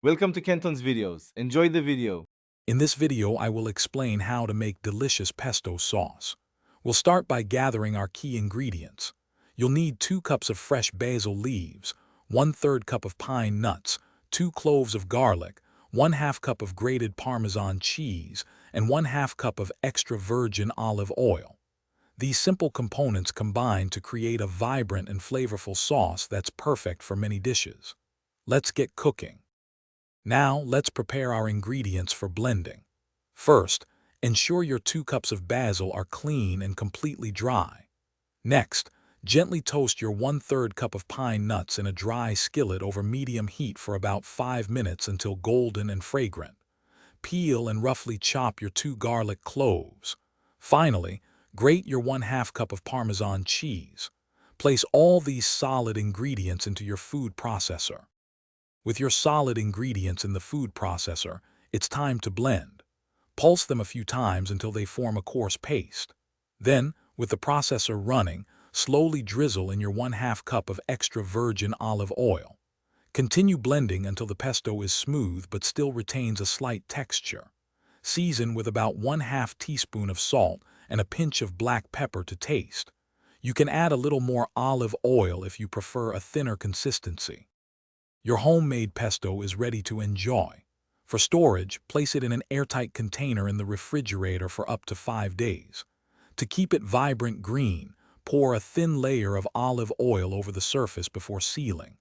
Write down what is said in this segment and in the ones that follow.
Welcome to Kenton's videos. Enjoy the video. In this video, I will explain how to make delicious pesto sauce. We'll start by gathering our key ingredients. You'll need 2 cups of fresh basil leaves, 1/3 cup of pine nuts, 2 cloves of garlic, 1/2 cup of grated Parmesan cheese, and 1/2 cup of extra virgin olive oil. These simple components combine to create a vibrant and flavorful sauce that's perfect for many dishes. Let's get cooking. Now, let's prepare our ingredients for blending. First, ensure your 2 cups of basil are clean and completely dry. Next, gently toast your 1/3 cup of pine nuts in a dry skillet over medium heat for about 5 minutes until golden and fragrant. Peel and roughly chop your 2 garlic cloves. Finally, grate your 1/2 cup of Parmesan cheese. Place all these solid ingredients into your food processor. With your solid ingredients in the food processor, it's time to blend. Pulse them a few times until they form a coarse paste. Then, with the processor running, slowly drizzle in your 1/2 cup of extra virgin olive oil. Continue blending until the pesto is smooth but still retains a slight texture. Season with about 1/2 teaspoon of salt and a pinch of black pepper to taste. You can add a little more olive oil if you prefer a thinner consistency. Your homemade pesto is ready to enjoy. For storage, place it in an airtight container in the refrigerator for up to 5 days. To keep it vibrant green, pour a thin layer of olive oil over the surface before sealing.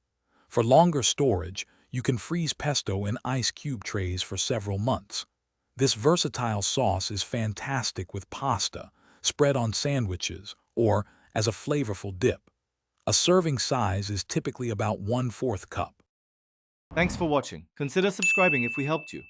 For longer storage, you can freeze pesto in ice cube trays for several months. This versatile sauce is fantastic with pasta, spread on sandwiches, or as a flavorful dip. A serving size is typically about 1/4 cup. Thanks for watching. Consider subscribing if we helped you.